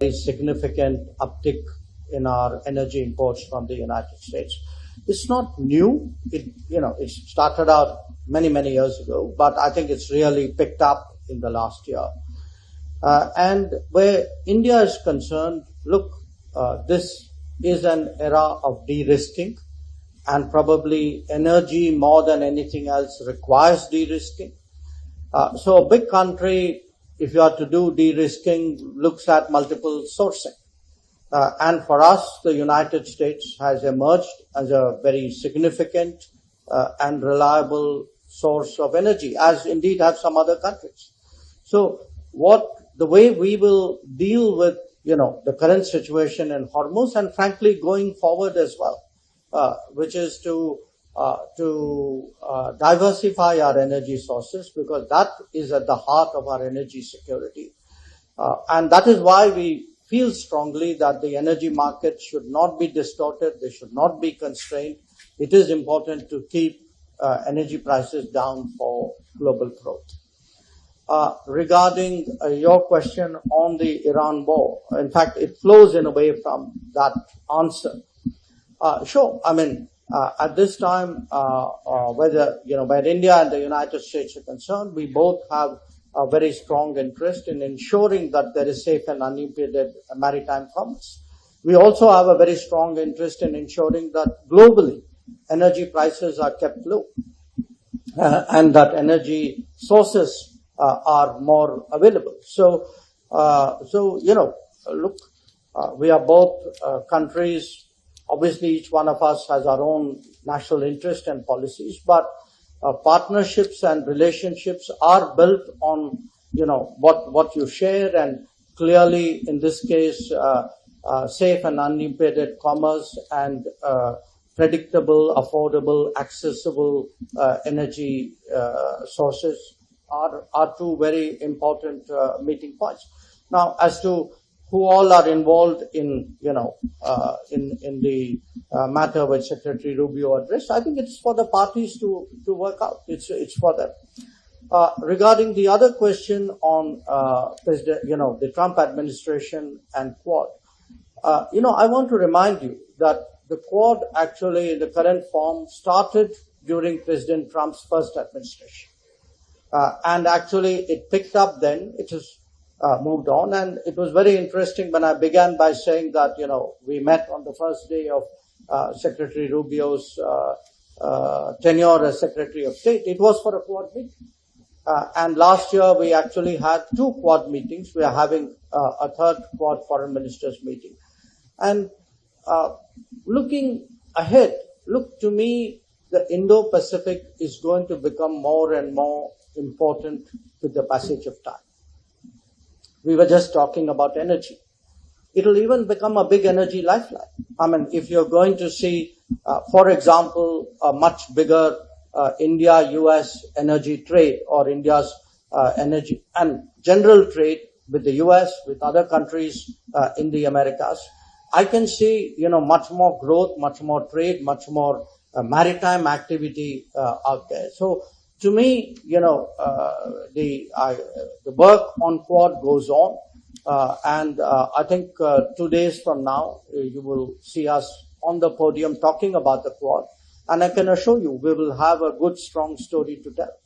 very significant uptick in our energy imports from the United States. It's not new. It started out many years ago, but I think it's really picked up in the last year. And where India is concerned, look, this is an era of de-risking, and probably energy more than anything else requires de-risking. So a big country, if you are to do de-risking, looks at multiple sourcing. And for us, the United States has emerged as a very significant and reliable source of energy, as indeed have some other countries. So the way we will deal with, the current situation in Hormuz, and frankly going forward as well, which is to diversify our energy sources, because that is at the heart of our energy security. And that is why we feel strongly that the energy market should not be distorted, they should not be constrained. It is important to keep energy prices down for global growth. Regarding your question on the Iran war, in fact, it flows in a way from that answer. Sure, at this time, where India and the United States are concerned, we both have a very strong interest in ensuring that there is safe and unimpeded maritime commerce. We also have a very strong interest in ensuring that globally energy prices are kept low, and that energy sources are more available. So look, we are both countries. Obviously, each one of us has our own national interest and policies, but partnerships and relationships are built on, what you share, and clearly in this case, safe and unimpeded commerce and predictable, affordable, accessible energy sources are two very important meeting points. Now, as to who all are involved in the matter which Secretary Rubio addressed, I think it's for the parties to work out. It's for them. Regarding the other question on the Trump administration and Quad, I want to remind you that the Quad actually in the current form started during President Trump's first administration, and actually it picked up then. It has moved on, and it was very interesting when I began by saying that, we met on the first day of Secretary Rubio's tenure as Secretary of State. It was for a Quad meeting. And last year we actually had 2 Quad meetings. We are having a third Quad foreign ministers meeting. And looking ahead, to me, the Indo-Pacific is going to become more and more important with the passage of time. We were just talking about energy. It'll even become a big energy lifeline. If you're going to see, for example, a much bigger India-US energy trade, or India's energy and general trade with the US, with other countries in the Americas, I can see, much more growth, much more trade, much more maritime activity out there. So, to me, the work on Quad goes on, and I think 2 days from now you will see us on the podium talking about the Quad, and I can assure you we will have a good, strong story to tell.